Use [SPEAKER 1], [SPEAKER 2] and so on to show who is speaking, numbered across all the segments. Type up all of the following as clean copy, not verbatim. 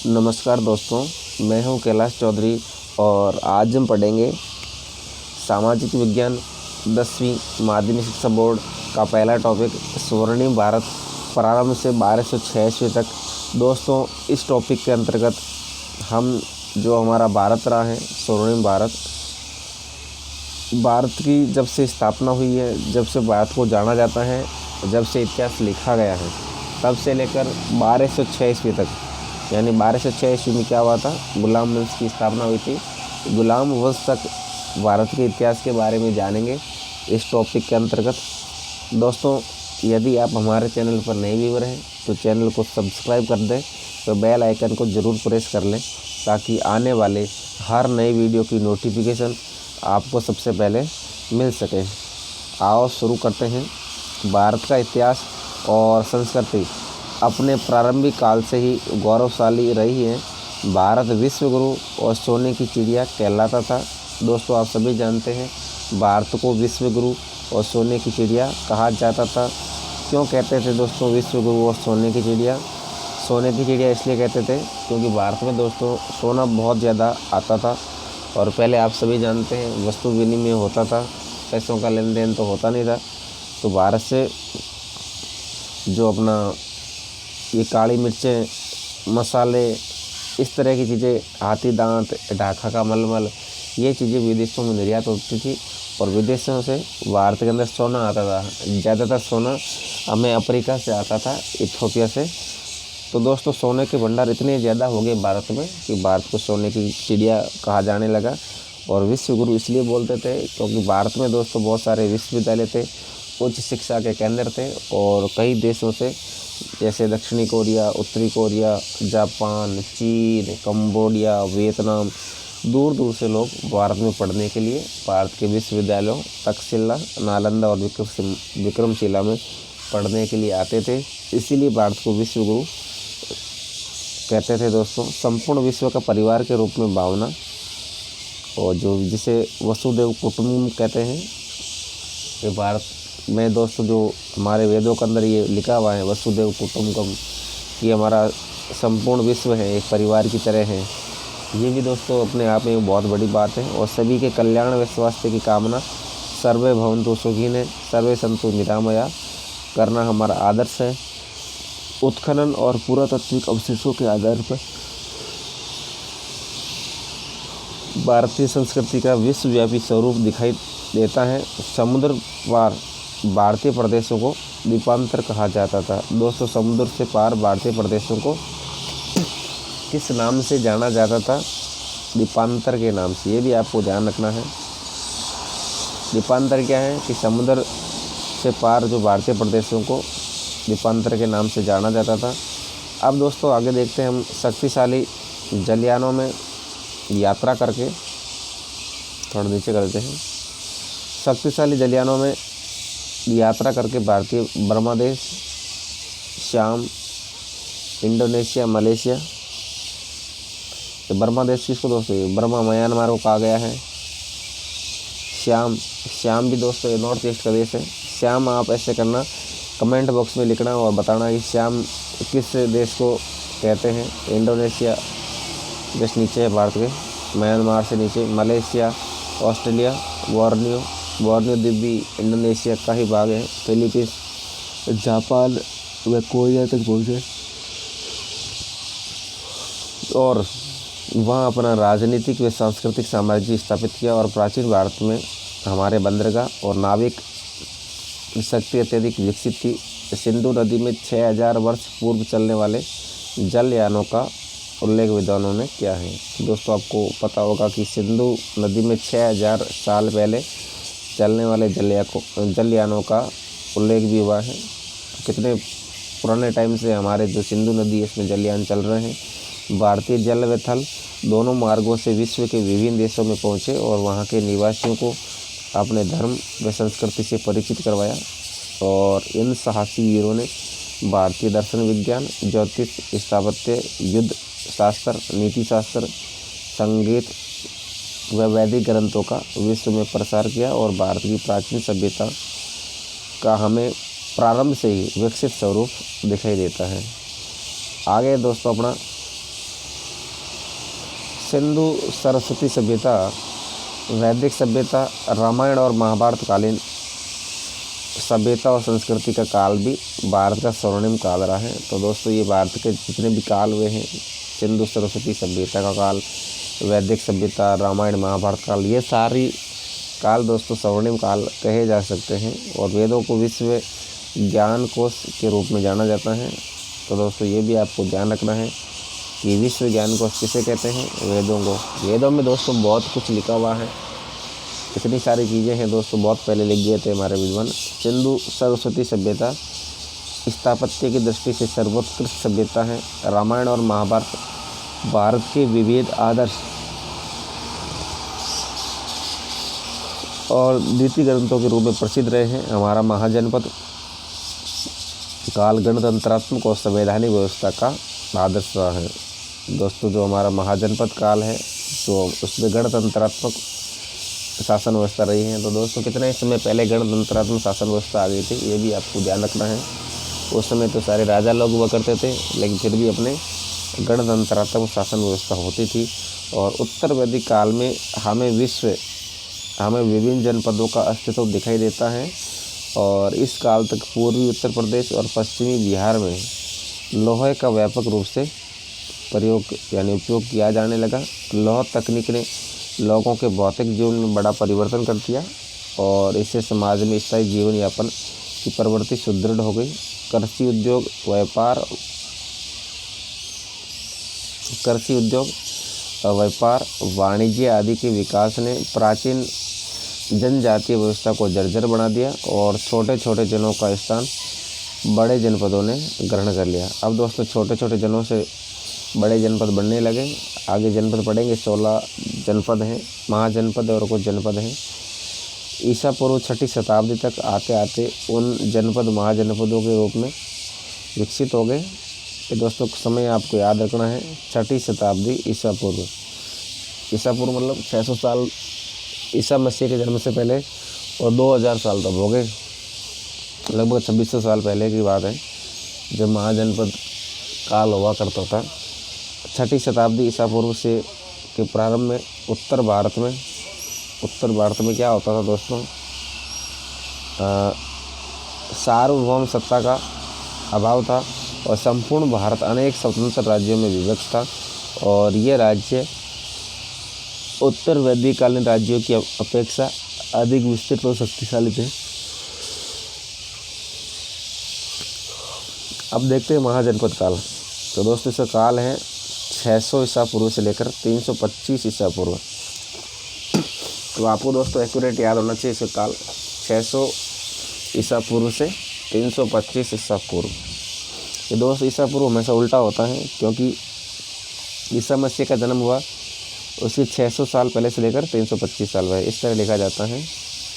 [SPEAKER 1] नमस्कार दोस्तों, मैं हूं कैलाश चौधरी और आज हम पढ़ेंगे सामाजिक विज्ञान 10वीं माध्यमिक शिक्षा बोर्ड का पहला टॉपिक स्वर्णिम भारत प्रारंभ से 1206 ईस्वी तक। दोस्तों, इस टॉपिक के अंतर्गत हम जो हमारा भारत रहा है स्वर्णिम भारत की जब से स्थापना हुई है, जब से भारत को जाना जाता है, जब से इतिहास लिखा गया है, तब से लेकर 1206 ईस्वी तक, यानी 1206 ईस्वी में क्या हुआ था, गुलाम वंश की स्थापना हुई थी। गुलाम वंश तक भारत के इतिहास के बारे में जानेंगे इस टॉपिक के अंतर्गत। दोस्तों, यदि आप हमारे चैनल पर नए व्यूअर हैं तो चैनल को सब्सक्राइब कर दें, तो बेल आइकन को ज़रूर प्रेस कर लें ताकि आने वाले हर नए वीडियो की नोटिफिकेशन आपको सबसे पहले मिल सके। आओ शुरू करते हैं। भारत का इतिहास और संस्कृति अपने प्रारंभिक काल से ही गौरवशाली रही है। भारत विश्व गुरु और सोने की चिड़िया कहलाता था। दोस्तों, आप सभी जानते हैं भारत को विश्व गुरु और सोने की चिड़िया कहा जाता था। क्यों कहते थे दोस्तों विश्व गुरु और सोने की चिड़िया? सोने की चिड़िया इसलिए कहते थे क्योंकि भारत में दोस्तों सोना बहुत ज़्यादा आता था और पहले आप सभी जानते हैं वस्तु विनिमय होता था, पैसों का लेन देन तो होता नहीं था। तो भारत से जो अपना ये काली मिर्चें, मसाले, इस तरह की चीज़ें, हाथी दांत, ढाका का मलमल, ये चीज़ें विदेशों में निर्यात होती थी और विदेशों से भारत के अंदर सोना आता था। ज़्यादातर सोना हमें अफ्रीका से आता था, इथियोपिया से। तो दोस्तों, सोने के भंडार इतने ज़्यादा हो गए भारत में कि भारत को सोने की चिड़िया कहा जाने लगा। और विश्व गुरु इसलिए बोलते थे क्योंकि भारत में दोस्तों बहुत सारे विश्वविद्यालय थे, उच्च शिक्षा के केंद्र थे और कई देशों से, जैसे दक्षिणी कोरिया, उत्तरी कोरिया, जापान, चीन, कंबोडिया, वियतनाम, दूर दूर से लोग भारत में पढ़ने के लिए भारत के विश्वविद्यालयों तक्षशिला, नालंदा और विक्रमशिला में पढ़ने के लिए आते थे। इसीलिए भारत को विश्व गुरु कहते थे। दोस्तों, संपूर्ण विश्व का परिवार के रूप में भावना, और जो जिसे वसुदेव कुटुंबकम कहते हैं, ये भारत में दोस्तों जो हमारे वेदों के अंदर ये लिखा हुआ है वसुदेव कुटुंबकम, ये हमारा संपूर्ण विश्व है, एक परिवार की तरह है। ये भी दोस्तों अपने आप में बहुत बड़ी बात है। और सभी के कल्याण व स्वास्थ्य की कामना, सर्वे भवन्तु सुखिनः सर्वे सन्तु निरामया करना हमारा आदर्श है। उत्खनन और पुरातात्विक अवशेषों के आधार पर भारतीय संस्कृति का विश्वव्यापी स्वरूप दिखाई देता है। समुद्र पार भारतीय प्रदेशों को द्वीपांतर कहा जाता था। दोस्तों, समुद्र से पार भारतीय प्रदेशों को किस नाम से जाना जाता था? द्वीपांतर के नाम से। ये भी आपको ध्यान रखना है। द्वीपांतर क्या है कि समुद्र से पार जो भारतीय प्रदेशों को द्वीपांतर के नाम से जाना जाता था। अब दोस्तों आगे देखते हैं हम शक्तिशाली जलयानों में यात्रा करके, थोड़ा नीचे करते हैं। शक्तिशाली जलयानों में यात्रा करके भारतीय बर्मा देश, श्याम, इंडोनेशिया, मलेशिया, तो बर्मा देश किसको दोस्तों? बर्मा म्यांमार को कहा गया है। श्याम भी दोस्तों ये नॉर्थ ईस्ट का देश है। श्याम आप ऐसे करना, कमेंट बॉक्स में लिखना और बताना कि श्याम किस देश को कहते हैं। इंडोनेशिया जस्ट नीचे है भारत के, म्यांमार से नीचे, मलेशिया, ऑस्ट्रेलिया, बोर्नियो द्वीप भी इंडोनेशिया का ही भाग है। फिलीपींस, जापान व कोरिया तक पहुँचे और वहाँ अपना राजनीतिक व सांस्कृतिक साम्राज्य स्थापित किया। और प्राचीन भारत में हमारे बंदरगाह और नाविक शक्ति अत्यधिक विकसित थी। सिंधु नदी में 6000 वर्ष पूर्व चलने वाले जलयानों का उल्लेख विद्वानों ने किया है। दोस्तों, आपको पता होगा कि सिंधु नदी में 6000 साल पहले चलने वाले जलयानों का उल्लेख भी हुआ है। कितने पुराने टाइम से हमारे जो सिंधु नदी है इसमें जलयान चल रहे हैं। भारतीय जल व थल दोनों मार्गों से विश्व के विभिन्न देशों में पहुँचे और वहाँ के निवासियों को अपने धर्म व संस्कृति से परिचित करवाया। और इन साहसी वीरों ने भारतीय दर्शन विज्ञान, ज्योतिष, स्थापत्य, युद्ध शास्त्र, नीति शास्त्र, संगीत व वैदिक ग्रंथों का विश्व में प्रसार किया और भारत की प्राचीन सभ्यता का हमें प्रारंभ से ही विकसित स्वरूप दिखाई देता है। आगे दोस्तों अपना सिंधु सरस्वती सभ्यता, वैदिक सभ्यता, रामायण और महाभारत कालीन सभ्यता और संस्कृति का काल भी भारत का स्वर्णिम काल रहा है। तो दोस्तों ये भारत के जितने भी काल हुए हैं, सिंधु सरस्वती सभ्यता का काल, वैदिक सभ्यता, रामायण महाभारत काल, ये सारी काल दोस्तों स्वर्णिम काल कहे जा सकते हैं और वेदों को विश्व ज्ञान कोश के रूप में जाना जाता है। तो दोस्तों ये भी आपको ध्यान रखना है कि विश्व ज्ञान कोश किसे कहते हैं, वेदों को। वेदों में दोस्तों बहुत कुछ लिखा हुआ है, इतनी सारी चीज़ें हैं दोस्तों, बहुत पहले लिख गए थे हमारे विद्वान। सिंधु सरस्वती सभ्यता स्थापत्य की दृष्टि से सर्वोत्कृष्ट सभ्यता है। रामायण और महाभारत भारत के विविध आदर्श और नीति ग्रंथों के रूप में प्रसिद्ध रहे हैं। हमारा महाजनपद काल गणतंत्रात्मक और संवैधानिक व्यवस्था का आदर्श रहा है। दोस्तों जो हमारा महाजनपद काल है, तो उसमें गणतंत्रात्मक शासन व्यवस्था रही है। तो दोस्तों कितने समय पहले गणतंत्रात्मक शासन व्यवस्था आ गई थी, ये भी आपको ध्यान रखना है। उस समय तो सारे राजा लोग हुआ करते थे, लेकिन फिर भी अपने गणतंत्रात्मक शासन व्यवस्था होती थी। और उत्तर वैदिक काल में हमें विभिन्न जनपदों का अस्तित्व दिखाई देता है। और इस काल तक पूर्वी उत्तर प्रदेश और पश्चिमी बिहार में लोहे का व्यापक रूप से उपयोग किया जाने लगा। लौह तकनीक ने लोगों के भौतिक जीवन में बड़ा परिवर्तन कर दिया और इससे समाज में स्थायी जीवन यापन की प्रवृत्ति सुदृढ़ हो गई। कृषि उद्योग, व्यापार, वाणिज्य आदि के विकास ने प्राचीन जनजातीय व्यवस्था को जर्जर बना दिया और छोटे छोटे जनों का स्थान बड़े जनपदों ने ग्रहण कर लिया। अब दोस्तों छोटे छोटे जनों से बड़े जनपद बनने लगे। आगे जनपद पढ़ेंगे, 16 जनपद हैं, महाजनपद और कुछ जनपद हैं। ईसा पूर्व 6वीं शताब्दी तक आते आते उन जनपद महाजनपदों के रूप में विकसित हो गए। ये दोस्तों समय आपको याद रखना है, 6वीं शताब्दी ईसा पूर्व मतलब 600 साल ईसा मसीह के जन्म से पहले और 2000 साल तक हो गए। लगभग 2600 साल पहले की बात है जब महाजनपद काल हुआ करता था। 6वीं शताब्दी ईसा पूर्व से के प्रारंभ में उत्तर भारत में क्या होता था दोस्तों, सार्वभौम सत्ता का अभाव था और संपूर्ण भारत अनेक स्वतंत्र राज्यों में विभक्त था और ये राज्य उत्तर वैदिककालीन राज्यों की अपेक्षा अधिक विस्तृत और शक्तिशाली थे। अब देखते हैं महाजनपद काल। तो दोस्तों इसका काल है 600 ईसा पूर्व से लेकर 325 ईसा पूर्व। तो आपको दोस्तों एक्यूरेट याद होना चाहिए इसका काल 600 ईसा पूर्व से 325 ईसा पूर्व। ये दोस्त ईसा पूर्व हमेशा उल्टा होता है क्योंकि ईसा मसीह का जन्म हुआ उसके 600 साल पहले से लेकर 325 साल पहले, इस तरह लिखा जाता है।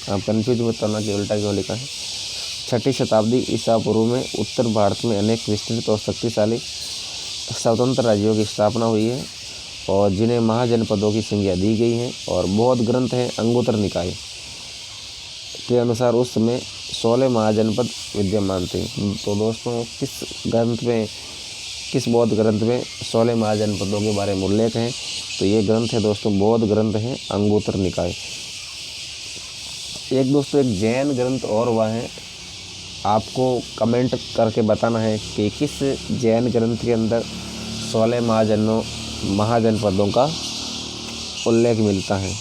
[SPEAKER 1] आप कन्फ्यूज मत करना कि उल्टा क्यों लिखा है। 6वीं शताब्दी ईसा पूर्व में उत्तर भारत में अनेक विस्तृत और शक्तिशाली स्वतंत्र राज्यों की स्थापना हुई है और जिन्हें महाजनपदों की संज्ञा दी गई है। और बहुत ग्रंथ हैं अंगुत्तर निकाय के अनुसार उस समय 16 महाजनपद विद्यमान थे। तो दोस्तों किस बौद्ध ग्रंथ में 16 महाजनपदों के बारे में उल्लेख है, तो ये ग्रंथ है दोस्तों बौद्ध ग्रंथ है अंगुत्तर निकाय। एक जैन ग्रंथ और हुआ है, आपको कमेंट करके बताना है कि किस जैन ग्रंथ के अंदर 16 महाजनपदों का उल्लेख मिलता है।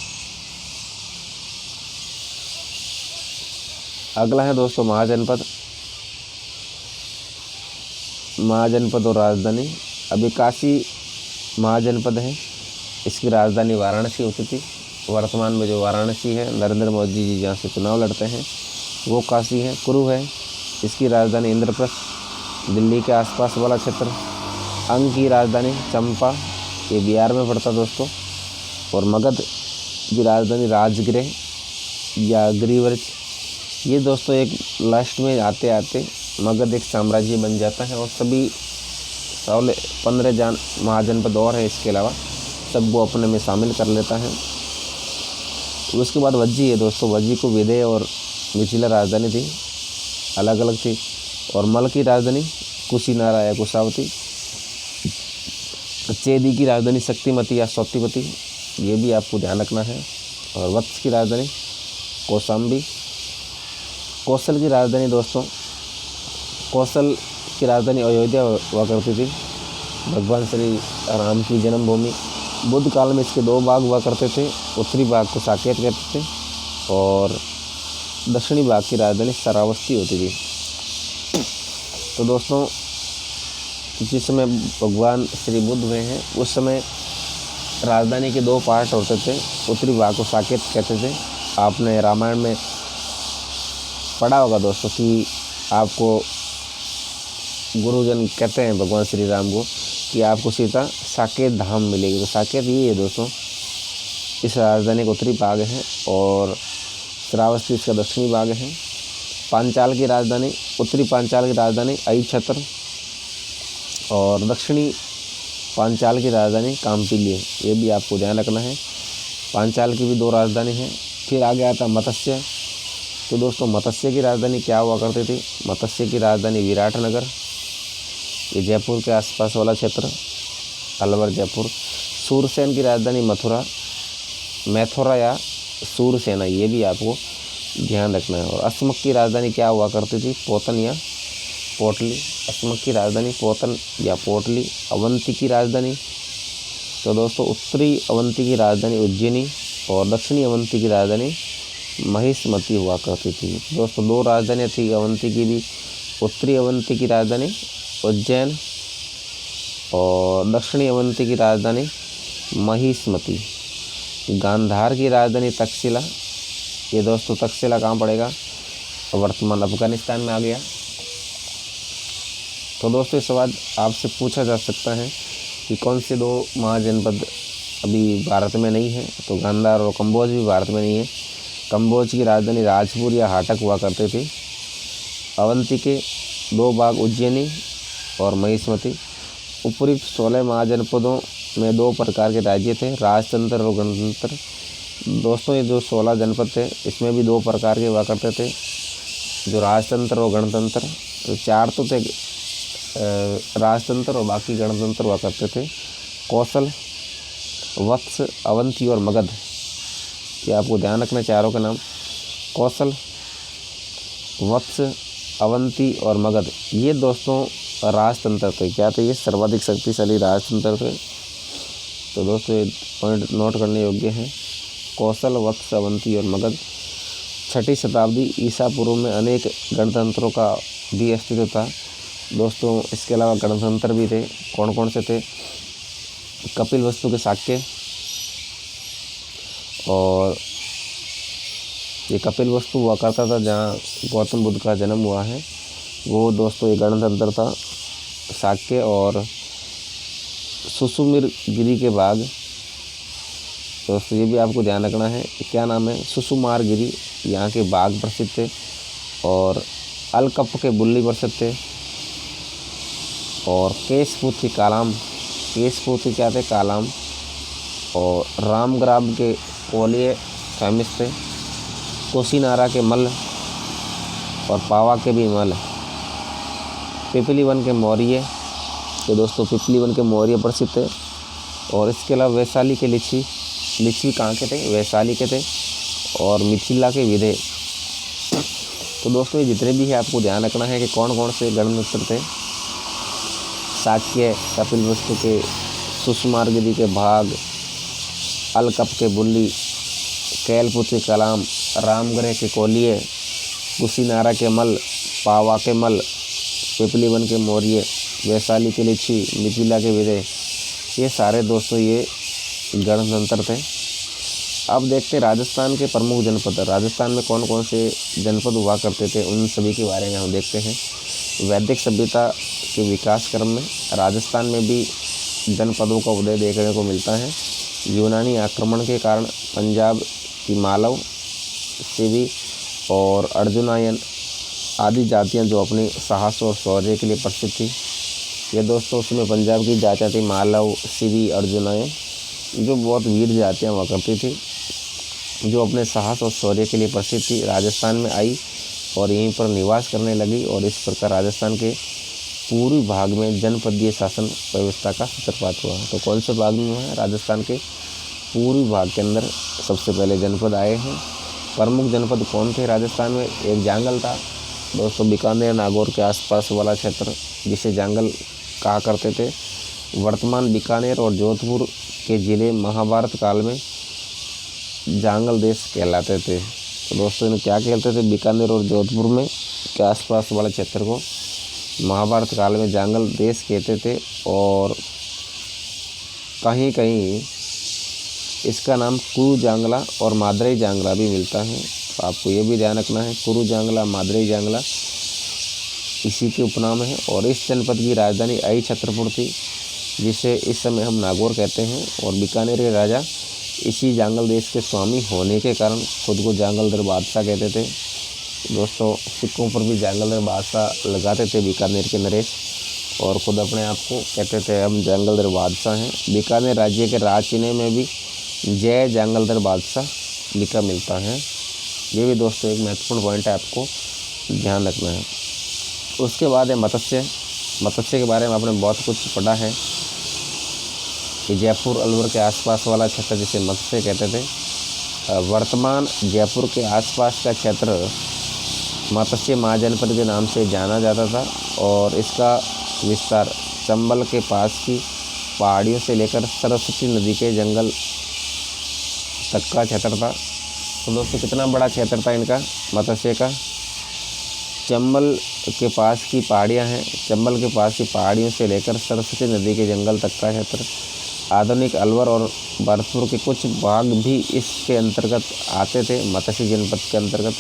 [SPEAKER 1] अगला है दोस्तों महाजनपद और राजधानी। अभी काशी महाजनपद है, इसकी राजधानी वाराणसी होती थी। वर्तमान में जो वाराणसी है, नरेंद्र मोदी जी जहाँ से चुनाव लड़ते हैं वो काशी है। कुरु है, इसकी राजधानी इंद्रप्रस्थ, दिल्ली के आसपास वाला क्षेत्र। अंग की राजधानी चंपा, ये बिहार में पड़ता दोस्तों। और मगध की राजधानी राजगृह या गिरिव्रज। ये दोस्तों एक लास्ट में आते आते मगध एक साम्राज्य बन जाता है और सभी 15 महाजनपद और है इसके अलावा सब वो अपने में शामिल कर लेता है। उसके बाद वज्जी है दोस्तों। वज्जी को विदेह और मिथिला राजधानी थी, अलग अलग थी। और मल की राजधानी कुशीनारा या कुशावती। चेदी की राजधानी शक्तिमती या सौतिमती, ये भी आपको ध्यान रखना है। और वत्स की राजधानी कौशाम्बी। कौशल की राजधानी दोस्तों, कौशल की राजधानी अयोध्या हुआ करती थी, भगवान श्री राम की जन्मभूमि। बुद्ध काल में इसके 2 भाग हुआ करते थे, उत्तरी भाग को साकेत कहते थे और दक्षिणी भाग की राजधानी श्रावस्ती होती थी। तो दोस्तों, जिस समय भगवान श्री बुद्ध हुए हैं उस समय राजधानी के 2 पार्ट होते थे, उत्तरी भाग को साकेत कहते थे। आपने रामायण में पढ़ा होगा दोस्तों कि आपको गुरुजन कहते हैं भगवान श्री राम को कि आपको सीता साकेत धाम मिलेगी। तो साकेत ये है दोस्तों, इस राजधानी का उत्तरी भाग है और श्रावस्ती इसका दक्षिणी भाग है। पांचाल की राजधानी, उत्तरी पांचाल की राजधानी अहिछत्र और दक्षिणी पांचाल की राजधानी काम्पिल्य, ये भी आपको ध्यान रखना है। पांचाल की भी 2 राजधानी हैं। फिर आगे आता मत्स्य। तो दोस्तों, मत्स्य की राजधानी क्या हुआ करती थी? मत्स्य की राजधानी विराटनगर, ये जयपुर के आसपास वाला क्षेत्र, अलवर जयपुर। सूरसेन की राजधानी मैथुरा या सूरसेना, ये भी आपको ध्यान रखना है। और अस्मक की राजधानी क्या हुआ करती थी? पोतन या पोटली। अस्मक की राजधानी पोतन या पोटली। अवंती की राजधानी, तो दोस्तों उत्तरी अवंती की राजधानी उज्जैनी और दक्षिणी अवंती की राजधानी महिष्मती हुआ करती थी। दोस्तों 2 राजधानियाँ थी अवंती की भी, उत्तरी अवंती की राजधानी उज्जैन और दक्षिणी अवंती की राजधानी महिष्मती। गांधार की राजधानी तक्षशिला, ये दोस्तों तक्षशिला कहाँ पड़ेगा? वर्तमान अफगानिस्तान में आ गया। तो दोस्तों, इस बाद आपसे पूछा जा सकता है कि कौन से 2 महाजनपद अभी भारत में नहीं है? तो गांधार और कम्बोज भी भारत में नहीं है। कम्बोज की राजधानी राजपुर या हाटक हुआ करते थे। अवंती के 2 भाग उज्जैनी और महिष्मती। ऊपरी 16 महाजनपदों में 2 प्रकार के राज्य थे, राजतंत्र और गणतंत्र। दोस्तों, ये जो 16 जनपद थे इसमें भी 2 प्रकार के हुआ करते थे, जो राजतंत्र और गणतंत्र। तो 4 तो थे राजतंत्र और बाकी गणतंत्र हुआ करते थे। कौशल, वत्स, अवंती और मगध, ये आपको ध्यान रखना चारों का नाम। कौशल, वत्स, अवंती और मगध, ये दोस्तों राजतंत्र थे। क्या थे ये? सर्वाधिक शक्तिशाली राजतंत्र थे। तो दोस्तों ये पॉइंट नोट करने योग्य हैं। कौशल, वत्स, अवंती और मगध। 6ठी शताब्दी ईसा पूर्व में अनेक गणतंत्रों का भी अस्तित्व था दोस्तों। इसके अलावा गणतंत्र भी थे। कौन कौन से थे? कपिलवस्तु के शाक्य, और ये कपिलवस्तु हुआ करता था जहाँ गौतम बुद्ध का जन्म हुआ है, वो दोस्तों ये गणतंत्र था। शाक्य और सुसुमिर गिरी के बाग, दोस्तों ये भी आपको ध्यान रखना है। क्या नाम है? सुसुमार गिरी, यहाँ के बाग प्रसिद्ध थे। और अलकप के बुल्ली प्रसिद्ध थे। और केशपुत्री कालाम, केशपुत्री क्या थे? कालाम। और रामग्राम के कोलिये फेमस थे। कुशीनारा के मल और पावा के भी मल। पिपलीवन के मौर्य, तो दोस्तों पिपलीवन के मौर्य प्रसिद्ध थे। और इसके अलावा वैशाली के लिच्छवी, लिच्छवी कहाँ के थे? वैशाली के थे। और मिथिला के विधे। तो दोस्तों ये जितने भी है आपको ध्यान रखना है कि कौन कौन से गणतंत्र थे। शाक्य, कपिलवस्तु के, सुषमारगिरी के भाग, अलकप के बुल्ली, कैलपुत्र के कलाम, रामगढ़ के कोलिये, कुशीनारा के मल, पावा के मल, पिपलीवन के मौर्य, वैशाली के लिच्छवी, मिथिला के विदय, ये सारे दोस्तों ये गणतंत्र थे। अब देखते हैं राजस्थान के प्रमुख जनपद। राजस्थान में कौन कौन से जनपद हुआ करते थे उन सभी के बारे में हम देखते हैं। वैदिक सभ्यता के विकास क्रम में राजस्थान में भी जनपदों का उदय देखने को मिलता है। यूनानी आक्रमण के कारण पंजाब की मालव, सिवी और अर्जुनायन आदि जातियां जो अपने साहस और शौर्य के लिए प्रसिद्ध थी, ये दोस्तों उसमें पंजाब की जातियाँ थी मालव, सिवी, अर्जुनायन, जो बहुत वीर जातियाँ हुआ करती थी, जो अपने साहस और शौर्य के लिए प्रसिद्ध थी। राजस्थान में आई और यहीं पर निवास करने लगी और इस प्रकार राजस्थान के पूर्वी भाग में जनपदीय शासन व्यवस्था का सूत्रपात हुआ। तो कौन से भाग में हुआ है? राजस्थान के पूर्वी भाग के अंदर सबसे पहले जनपद आए हैं। प्रमुख जनपद कौन थे राजस्थान में? एक जांगल था दोस्तों, बीकानेर नागौर के आसपास वाला क्षेत्र जिसे जांगल कहा करते थे। वर्तमान बीकानेर और जोधपुर के ज़िले महाभारत काल में जांगल देश कहलाते थे। तो दोस्तों इन्हें क्या कहते थे? बीकानेर और जोधपुर में के आसपास वाले क्षेत्र को महाभारत काल में जांगल देश कहते थे। और कहीं कहीं इसका नाम कुरु जांगला और मादरई जांगला भी मिलता है। तो आपको ये भी ध्यान रखना है, कुरु जांगला मादरई जांगला इसी के उपनाम है। और इस जनपद की राजधानी आई छत्रपुर थी, जिसे इस समय हम नागौर कहते हैं। और बीकानेर के राजा इसी जांगल देश के स्वामी होने के कारण खुद को जांगलदर बादशाह कहते थे। दोस्तों सिक्कों पर भी जांगलदर बादशाह लगाते थे बीकानेर के नरेश, और ख़ुद अपने आप को कहते थे हम जांगलदर बादशाह हैं। बीकानेर राज्य के राज चिन्ह में भी जय जांगलदर बादशाह लिखा मिलता है। ये भी दोस्तों एक महत्वपूर्ण पॉइंट है, आपको ध्यान रखना है। उसके बाद है मत्स्य। मत्स्य के बारे में आपने बहुत कुछ पढ़ा है कि जयपुर अलवर के आसपास वाला क्षेत्र जिसे मत्स्य कहते थे। वर्तमान जयपुर के आसपास का क्षेत्र मत्स्य महाजनपद के नाम से जाना जाता था, और इसका विस्तार चंबल के पास की पहाड़ियों से लेकर सरस्वती नदी के जंगल तक का क्षेत्र था। तो दोस्तों कितना बड़ा क्षेत्र था इनका मत्स्य का? चंबल के पास की पहाड़ियाँ हैं, चंबल के पास की पहाड़ियों से लेकर सरस्वती नदी के जंगल तक का क्षेत्र। आधुनिक अलवर और भरतपुर के कुछ भाग भी इसके अंतर्गत आते थे। मत्स्य जनपद के अंतर्गत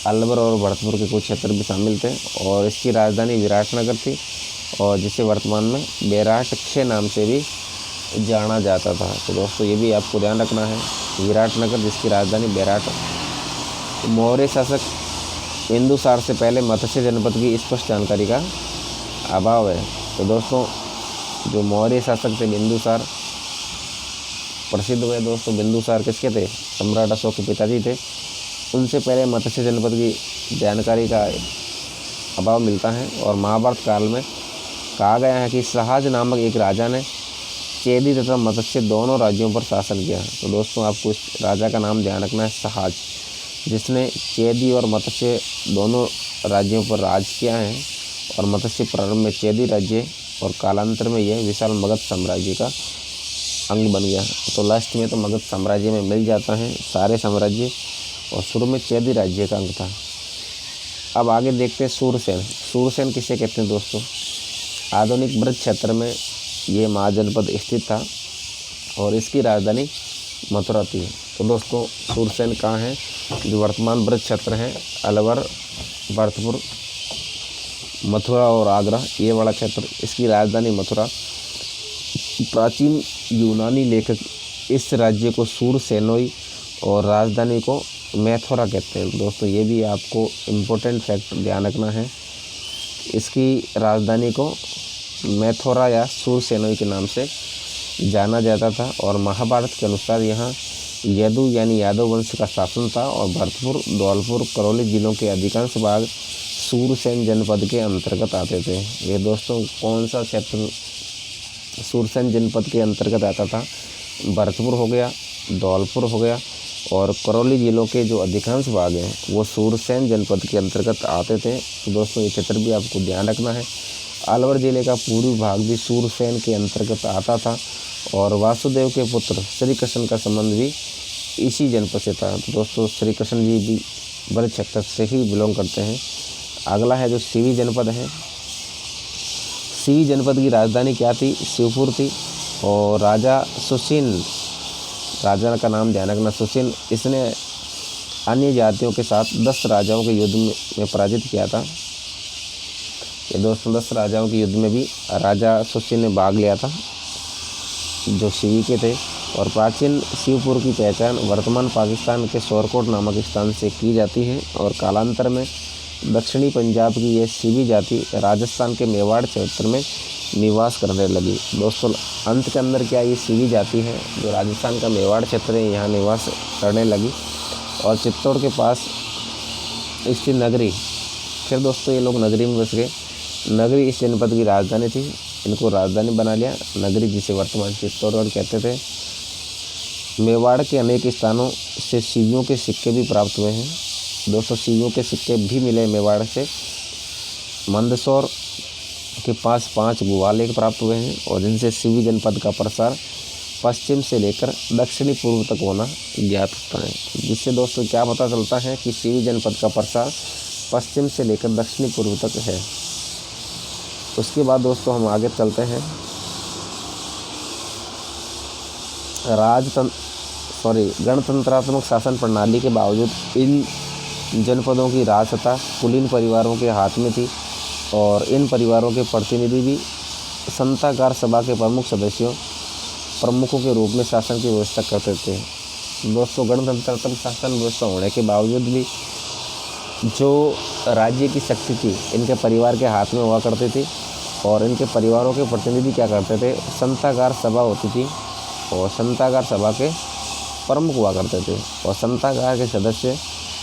[SPEAKER 1] अलवर और भरतपुर के कुछ क्षेत्र भी शामिल थे। और इसकी राजधानी विराटनगर थी, और जिसे वर्तमान में बैराटक्षे नाम से भी जाना जाता था। तो दोस्तों ये भी आपको ध्यान रखना है, विराटनगर जिसकी राजधानी बैराट। मौर्य शासक बिंदुसार से पहले मत्स्य जनपद की स्पष्ट जानकारी का अभाव है। तो दोस्तों जो मौर्य शासक थे बिंदुसार, प्रसिद्ध हुए दोस्तों बिंदुसार किसके थे? सम्राट अशोक के पिताजी थे। उनसे पहले मत्स्य जनपद की जानकारी का अभाव मिलता है। और महाभारत काल में कहा गया है कि सहाज नामक एक राजा ने चेदी तथा मत्स्य दोनों राज्यों पर शासन किया। तो दोस्तों आपको इस राजा का नाम ध्यान रखना है, सहाज, जिसने चेदी और मत्स्य दोनों राज्यों पर राज किया है। और मत्स्य प्रारंभ में चेदी राज्य और कालांतर में यह विशाल मगध साम्राज्य का अंग बन गया। तो लास्ट में तो मगध साम्राज्य में मिल जाता है सारे साम्राज्य, और शुरू में चेदी राज्य का अंग था। अब आगे देखते हैं सूरसेन। सूरसेन किसे कहते हैं दोस्तों? आधुनिक ब्रज क्षेत्र में ये महाजनपद स्थित था, और इसकी राजधानी मथुरा थी। तो दोस्तों सूरसेन कहाँ है? जो वर्तमान ब्रज क्षेत्र है, अलवर, भरतपुर, मथुरा और आगरा, ये वाला क्षेत्र, इसकी राजधानी मथुरा। प्राचीन यूनानी लेखक इस राज्य को सूरसेनोई और राजधानी को मैथुरा कहते हैं। दोस्तों ये भी आपको इम्पोर्टेंट फैक्ट ध्यान रखना है, इसकी राजधानी को मैथुरा या सूरसेनोई के नाम से जाना जाता था। और महाभारत के अनुसार यहाँ यदु यानी यादव वंश का शासन था, और भरतपुर, धौलपुर, करौली जिलों के अधिकांश भाग सूरसेन जनपद के अंतर्गत आते थे। ये दोस्तों कौन सा क्षेत्र सूरसेन जनपद के अंतर्गत आता था? भरतपुर हो गया, धौलपुर हो गया, और करौली जिलों के जो अधिकांश भाग हैं वो सूरसेन जनपद के अंतर्गत आते थे। तो दोस्तों ये क्षेत्र भी आपको ध्यान रखना है। अलवर जिले का पूर्वी भाग भी सूरसेन के अंतर्गत आता था, और वासुदेव के पुत्र श्री कृष्ण का संबंध भी इसी जनपद से था। तो दोस्तों श्री कृष्ण जी भी ब्रज क्षेत्र से ही बिलोंग करते हैं। अगला है जो सीवी जनपद है। सीवी जनपद की राजधानी क्या थी? शिवपुर थी। और राजा सुशील, राजा का नाम ध्यान रखना सुशील, इसने अन्य जातियों के साथ 10 राजाओं के युद्ध में पराजित किया था। ये दोस्तों 10 राजाओं के युद्ध में भी राजा सुशील ने भाग लिया था जो सीवी के थे। और प्राचीन शिवपुर की पहचान वर्तमान पाकिस्तान के शोरकोट नामक स्थान से की जाती है, और कालांतर में दक्षिणी पंजाब की यह सीवी जाति राजस्थान के मेवाड़ क्षेत्र में निवास करने लगी। दोस्तों अंत के अंदर क्या ये सीवी जाति है जो राजस्थान का मेवाड़ क्षेत्र है, यहाँ निवास करने लगी। और चित्तौड़ के पास स्थित नगरी, फिर दोस्तों ये लोग नगरी में बस गए। नगरी इस जनपद की राजधानी थी, इनको राजधानी बना लिया नगरी, जिसे वर्तमान चित्तौड़गढ़ कहते थे। मेवाड़ के अनेक स्थानों से शिवियों के सिक्के भी प्राप्त हुए हैं। दोस्तों शिवियों के सिक्के भी मिले मेवाड़ से। मंदसौर के पास 5 गुहा लेख प्राप्त हुए हैं और जिनसे शिवी जनपद का प्रसार पश्चिम से लेकर दक्षिणी पूर्व तक होना ज्ञात होता है। जिससे दोस्तों क्या पता चलता है कि शिवी जनपद का प्रसार पश्चिम से लेकर दक्षिणी पूर्व तक है। उसके बाद दोस्तों हम आगे चलते हैं। गणतंत्रात्मक शासन प्रणाली के बावजूद इन जनपदों की राजसत्ता कुलीन परिवारों के हाथ में थी और इन परिवारों के प्रतिनिधि भी संतागार सभा के प्रमुखों के रूप में शासन की व्यवस्था करते थे। दोस्तों गणतंत्रात्मक शासन व्यवस्था होने के बावजूद भी जो राज्य की शक्ति थी इनके परिवार के हाथ में हुआ करती थी और इनके परिवारों के प्रतिनिधि क्या करते थे, संतागार सभा होती थी और संतागार सभा के प्रमुख हुआ करते थे और संतागार के सदस्य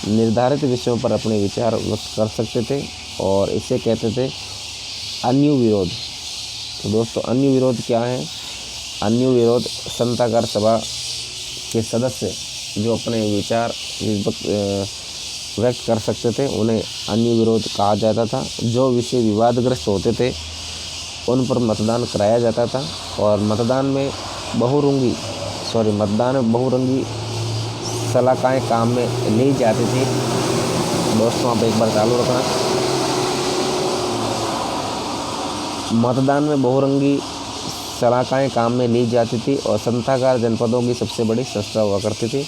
[SPEAKER 1] निर्धारित विषयों पर अपने विचार व्यक्त कर सकते थे और इसे कहते थे अन्यू विरोध। तो दोस्तों अन्यू विरोध क्या है? अन्यू विरोध संतागार सभा के सदस्य जो अपने विचार व्यक्त कर सकते थे उन्हें अन्यू विरोध कहा जाता था। जो विषय विवादग्रस्त होते थे उन पर मतदान कराया जाता था और मतदान में बहुरंगी सलाखाएँ काम में ली जाती थी। दोस्तों आप एक बार चालू रखना। मतदान में बहुरंगी सलाखाएँ काम में ली जाती थी और संतागार जनपदों की सबसे बड़ी संस्था हुआ करती थी।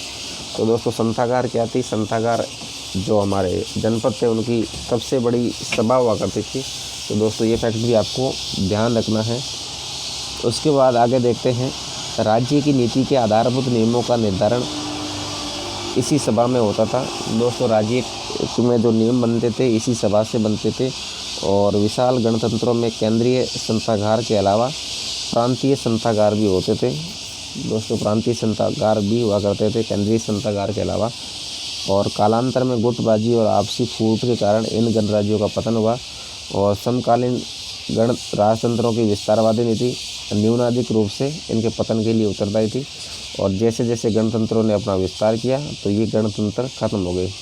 [SPEAKER 1] तो दोस्तों संतागार क्या थी? संतागार जो हमारे जनपद थे उनकी सबसे बड़ी सभा हुआ करती थी। तो दोस्तों ये फैक्ट भी आपको ध्यान रखना है। उसके बाद आगे देखते हैं। राज्य की नीति के आधारभूत नियमों का निर्धारण इसी सभा में होता था। दोस्तों राज्य में जो नियम बनते थे इसी सभा से बनते थे और विशाल गणतंत्रों में केंद्रीय संतागार के अलावा प्रांतीय संतागार भी होते थे। दोस्तों प्रांतीय संतागार भी हुआ करते थे केंद्रीय संतागार के अलावा। और कालांतर में गुटबाजी और आपसी फूट के कारण इन गणराज्यों का पतन हुआ और समकालीन गण राजतंत्रों की विस्तारवादी नीति न्यूनाधिक रूप से इनके पतन के लिए उत्तरदायी थी और जैसे जैसे गणतंत्रों ने अपना विस्तार किया तो ये गणतंत्र खत्म हो गए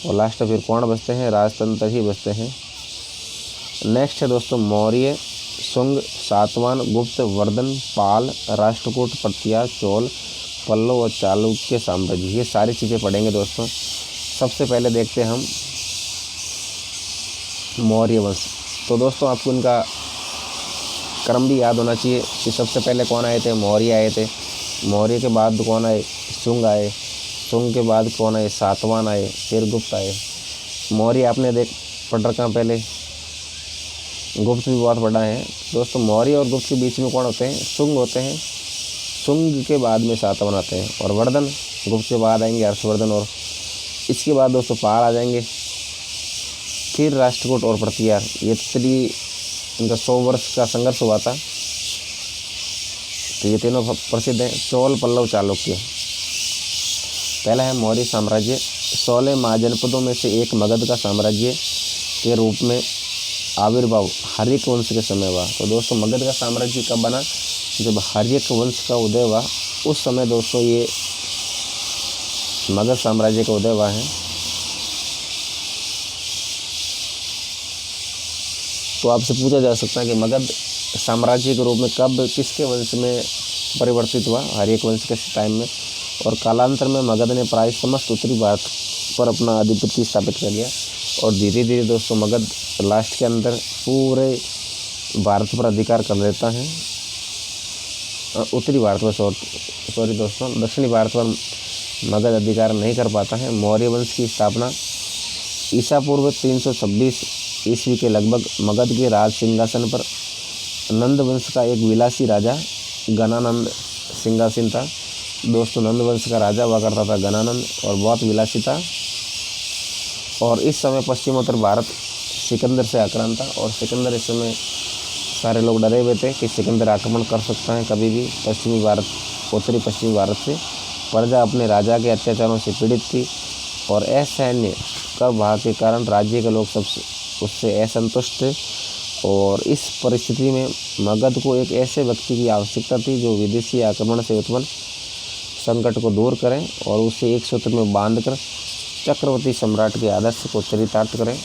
[SPEAKER 1] और लास्ट में फिर कौन बचते हैं? राजतंत्र ही बचते हैं। नेक्स्ट है दोस्तों मौर्य, शुंग, सातवाहन, गुप्त, वर्धन, पाल, राष्ट्रकूट, प्रतिहार, चोल, पल्लव और चालुक्य साम्राज्य। ये सारी चीज़ें पढ़ेंगे दोस्तों। सबसे पहले देखते हैं हम मौर्य वंश। तो दोस्तों आपको इनका क्रम भी याद होना चाहिए कि सबसे पहले कौन आए थे? मौर्य आए थे। मौर्य के बाद कौन आए? शुंग आए। शुंग के बाद कौन आए? सातवाहन आए। फिर गुप्त आए। मौर्य आपने पढ़ रखा पहले, गुप्त भी बहुत बड़ा है। दोस्तों मौर्य और गुप्त के बीच में कौन होते हैं? शुंग होते हैं। शुंग के बाद में सातवाहन आते हैं और वर्धन, गुप्त के बाद आएंगे हर्षवर्धन और इसके बाद दोस्तों पाल आ जाएंगे। फिर राष्ट्रकूट और प्रतिहार। ये इनका 100 वर्ष का संघर्ष हुआ था तो ये तीनों प्रसिद्ध हैं। चोल, पल्लव, चालुक्य। पहला है मौर्य साम्राज्य। 16 महाजनपदों में से एक मगध का साम्राज्य के रूप में आविर्भाव हर्यक वंश के समय हुआ। तो दोस्तों मगध का साम्राज्य कब बना? जब हर्यक वंश का उदय हुआ उस समय दोस्तों ये मगध साम्राज्य का उदय हुआ है। तो आपसे पूछा जा सकता है कि मगध साम्राज्य के रूप में कब किसके वंश में परिवर्तित हुआ? हर्यक वंश के टाइम में। और कालांतर में मगध ने प्राय समस्त उत्तरी भारत पर अपना आधिपत्य स्थापित कर लिया और धीरे धीरे दोस्तों मगध लास्ट के अंदर पूरे भारत पर अधिकार कर लेता है। उत्तरी भारत पर दोस्तों दक्षिणी भारत पर मगध अधिकार नहीं कर पाता है। मौर्य वंश की स्थापना ईसा पूर्व 326 ईस्वी के लगभग मगध के राज सिंहासन पर नंद वंश का एक विलासी राजा गणानंद सिंहासन था। दोस्तों नंद वंश का राजा हुआ करता था गणानंद और बहुत विलासी था और इस समय पश्चिमोत्तर भारत सिकंदर से आक्रांत था और सिकंदर इस समय सारे लोग डरे हुए थे कि सिकंदर आक्रमण कर सकता है कभी भी पश्चिमी भारत, उत्तरी पश्चिमी भारत से। प्रजा अपने राजा के अत्याचारों से पीड़ित थी और असैन्य कर भाव के कारण राज्य के लोग सबसे उससे असंतुष्ट थे और इस परिस्थिति में मगध को एक ऐसे व्यक्ति की आवश्यकता थी जो विदेशी आक्रमण से उत्पन्न संकट को दूर करें और उसे एक सूत्र में बांधकर चक्रवर्ती सम्राट के आदर्श को चरितार्थ करें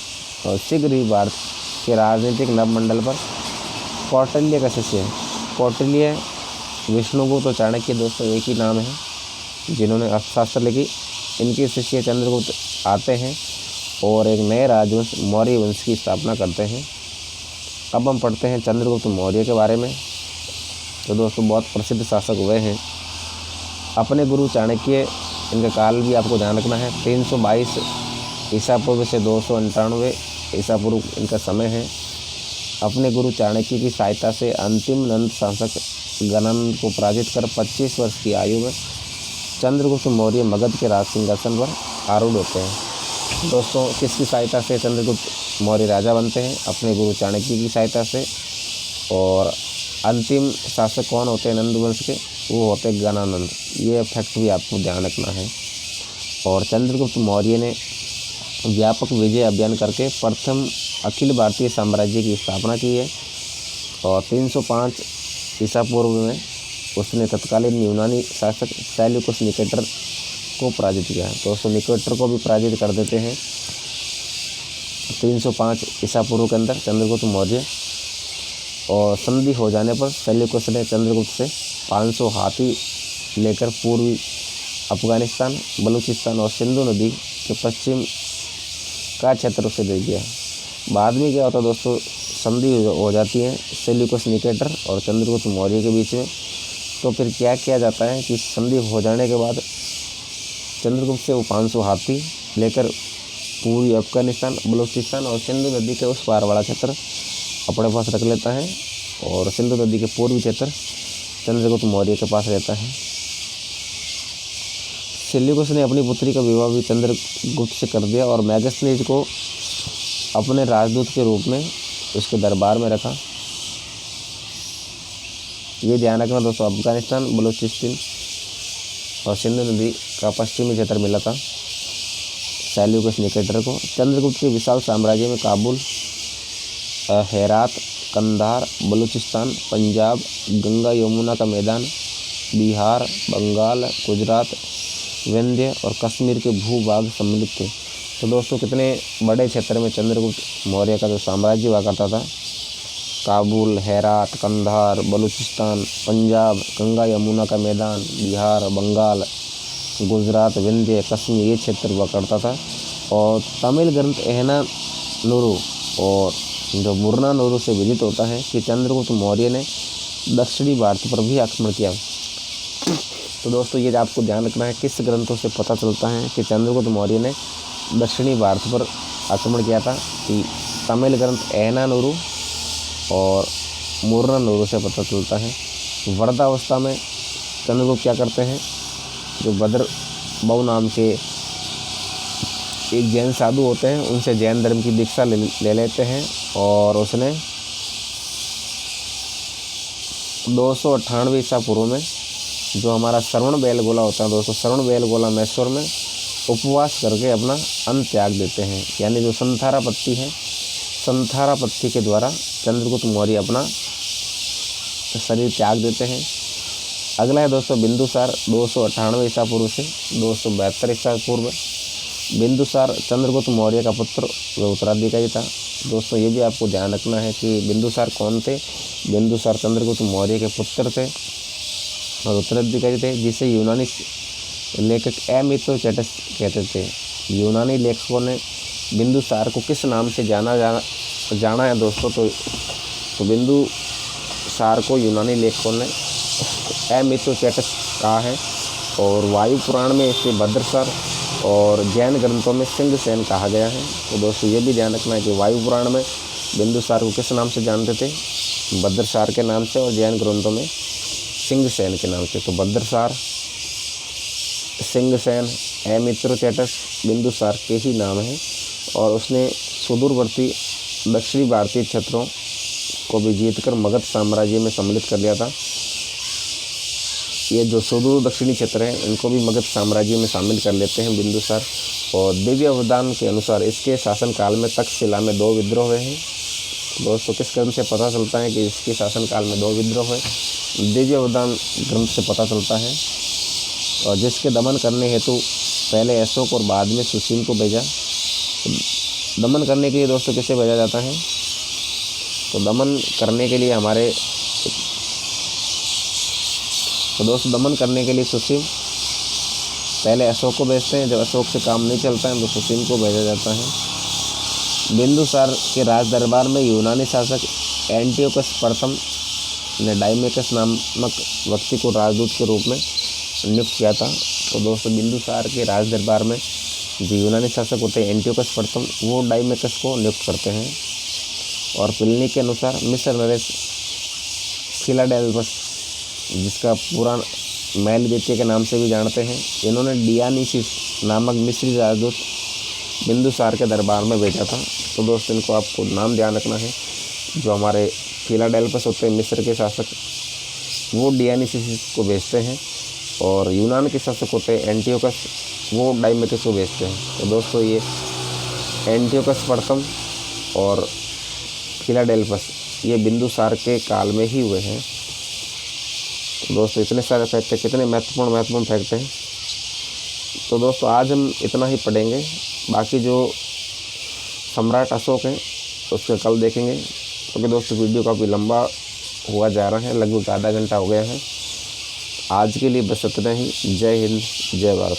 [SPEAKER 1] और शीघ्र ही भारत के राजनीतिक नवमंडल पर कौटिल्य का शिष्य है। कौटिल्य, विष्णुगुप्त और चाणक्य दोस्तों एक ही नाम है जिन्होंने अर्थशास्त्र लिखी। इनके शिष्य चंद्रगुप्त आते हैं और एक नए राजवंश मौर्य वंश की स्थापना करते हैं। अब हम पढ़ते हैं चंद्रगुप्त मौर्य के बारे में। तो दोस्तों बहुत प्रसिद्ध शासक हुए हैं। अपने गुरु चाणक्य, इनका काल भी आपको ध्यान रखना है। 322 ईसा पूर्व से 298 ईसा पूर्व इनका समय है। अपने गुरु चाणक्य की सहायता से अंतिम नंद शासक गणानंद को पराजित कर 25 वर्ष की आयु में चंद्रगुप्त मौर्य मगध के राज सिंहासन पर आरूढ़ होते हैं। दोस्तों किसकी सहायता से चंद्रगुप्त मौर्य राजा बनते हैं? अपने गुरु चाणक्य की सहायता से। और अंतिम शासक कौन होते हैं नंद वंश के? वो होते हैं गणानंद। ये फैक्ट भी आपको ध्यान रखना है। और चंद्रगुप्त मौर्य ने व्यापक विजय अभियान करके प्रथम अखिल भारतीय साम्राज्य की स्थापना की है। और 305 ईसा पूर्व में उसने तत्कालीन यूनानी शासक सेल्यूकस निकेटर को पराजित किया है। तो उसको निकेटर को भी पराजित कर देते हैं 305 ईसा पूर्व के अंदर चंद्रगुप्त मौर्य। और संधि हो जाने पर सेल्यूकस ने चंद्रगुप्त से 500 हाथी लेकर पूर्वी अफगानिस्तान, बलूचिस्तान और सिंधु नदी के पश्चिम का क्षेत्र उसे दे दिया। बाद में क्या होता दोस्तों, संधि हो जाती है सेल्यूकस निकेटर और चंद्रगुप्त मौर्य के बीच में। तो फिर क्या किया जाता है कि संधि हो जाने के बाद चंद्रगुप्त से वो 500 हाथी लेकर पूर्वी अफगानिस्तान, बलूचिस्तान और सिंधु नदी के उस पार वाला क्षेत्र अपने पास रख लेता है और सिंधु नदी के पूर्वी क्षेत्र चंद्रगुप्त मौर्य के पास रहता है। सेल्यूकस ने अपनी पुत्री का विवाह भी चंद्रगुप्त से कर दिया और मैगस्थनीज को अपने राजदूत के रूप में उसके दरबार में रखा। ये ध्यान रखना दोस्तों, अफगानिस्तान, बलूचिस्तान और सिंधु नदी का पश्चिमी क्षेत्र मिला था सेल्यूकस निकेटर को। चंद्रगुप्त के विशाल साम्राज्य में काबुल, हेरात, कंधार, बलूचिस्तान, पंजाब, गंगा यमुना का मैदान, बिहार, बंगाल, गुजरात, विंध्य और कश्मीर के भूभाग सम्मिलित थे। तो दोस्तों कितने बड़े क्षेत्र में चंद्रगुप्त मौर्य का जो साम्राज्य हुआ करता था, काबुल, हेरात, कंधार, बलूचिस्तान, पंजाब, गंगा यमुना का मैदान, बिहार, बंगाल, गुजरात, विंध्य, कश्मीर, ये क्षेत्र हुआ करता था। और तमिल ग्रंथ एहना नुरु और जो मुरना नूरू से विदित होता है कि चंद्रगुप्त मौर्य ने दक्षिणी भारत पर भी आक्रमण किया। तो दोस्तों ये आपको ध्यान रखना है, किस ग्रंथों से पता चलता है कि चंद्रगुप्त मौर्य ने दक्षिणी भारत पर आक्रमण किया था? कि तमिल ग्रंथ एहना नूरू और मुरना नूरू से पता चलता है। वृद्धावस्था में चंद्रगुप्त क्या करते हैं, जो भद्र बहु नाम के एक जैन साधु होते हैं उनसे जैन धर्म की दीक्षा ले लेते हैं। और उसने 298 ईसा पूर्व में जो हमारा श्रवण बेलगोला होता है दोस्तों, श्रवण बेलगोला मैसूर में उपवास करके अपना अन्न त्याग देते हैं। यानी जो संथारा पत्ती है, संथारा पत्ती के द्वारा चंद्रगुप्त मौर्य अपना शरीर त्याग देते हैं। अगला है दोस्तों बिंदुसार, 298 ईसा पूर्व से 272 ईसा पूर्व। बिंदुसार चंद्रगुप्त मौर्य का पुत्र व उत्तराधिकारी था। दोस्तों ये भी आपको ध्यान रखना है कि बिंदुसार कौन थे। बिंदुसार चंद्रगुप्त मौर्य के पुत्र थे और उत्तराधिकारी थे, जिसे यूनानी लेखक एमिथोचेटस कहते थे। यूनानी लेखकों ने बिंदुसार को किस नाम से जाना है दोस्तों? तो बिंदुसार को यूनानी लेखकों ने एमिथोचेटस कहा है और वायु पुराण में इसे भद्रसर और जैन ग्रंथों में सिंहसेन कहा गया है। तो दोस्तों ये भी ध्यान रखना है कि वायु पुराण में बिंदुसार को किस नाम से जानते थे? भद्रसार के नाम से, और जैन ग्रंथों में सिंहसेन के नाम से। तो भद्रसार, सिंहसेन, एमिथोचेटस बिंदुसार के ही नाम हैं। और उसने सुदूरवर्ती दक्षिणी भारतीय क्षेत्रों को भी जीतकर मगध साम्राज्य में सम्मिलित कर लिया था। ये जो सुदूर दक्षिणी क्षेत्र हैं इनको भी मगध साम्राज्य में शामिल कर लेते हैं बिंदुसार। और दिव्य अवदान के अनुसार इसके शासनकाल में तक्षशिला में 2 विद्रोह हुए हैं। दोस्तों किस ग्रंथ से पता चलता है कि इसके शासनकाल में 2 विद्रोह हुए? दिव्य वरदान ग्रंथ से पता चलता है। और जिसके दमन करने हेतु पहले अशोक और बाद में सुसीम को भेजा। दमन करने के लिए दोस्तों किसे भेजा जाता है? तो दमन करने के लिए दमन करने के लिए सुसीम पहले अशोक को भेजते हैं। जब अशोक से काम नहीं चलता है तो सुसीम को भेजा जाता है। बिंदुसार के राज दरबार में यूनानी शासक एंटियोकस प्रथम ने डायमेकस नामक व्यक्ति को राजदूत के रूप में नियुक्त किया था। तो दोस्तों बिंदुसार के राज दरबार में जो यूनानी शासक होते हैं एंटियोकस प्रथम, वो डायमेकस को नियुक्त करते हैं। और प्लिनी के अनुसार मिस्र नरेश फिलाडेल्फस, जिसका पूरा मैल द्वितीय के नाम से भी जानते हैं, इन्होंने डियानीसिस नामक मिस्री राजदूत बिंदुसार के दरबार में भेजा था। तो दोस्तों इनको आपको नाम ध्यान रखना है। जो हमारे फिलाडेल्फस होते हैं मिस्र के शासक, वो डियानीसिस को भेजते हैं। और यूनान के शासक होते हैं एंटियोकस, वो डायमेकस को भेजते हैं। तो दोस्तों ये एंटियोकस प्रथम और फिलाडेल्फस ये बिंदुसार के काल में ही हुए हैं। तो दोस्तों इतने सारे फैक्ट हैं, कितने महत्वपूर्ण फैक्ट हैं। तो दोस्तों आज हम इतना ही पढ़ेंगे। बाकी जो सम्राट अशोक हैं उसके कल देखेंगे, क्योंकि दोस्तों वीडियो काफ़ी लंबा हुआ जा रहा है, लगभग आधा घंटा हो गया है। आज के लिए बस इतना ही। जय हिंद, जय भारत।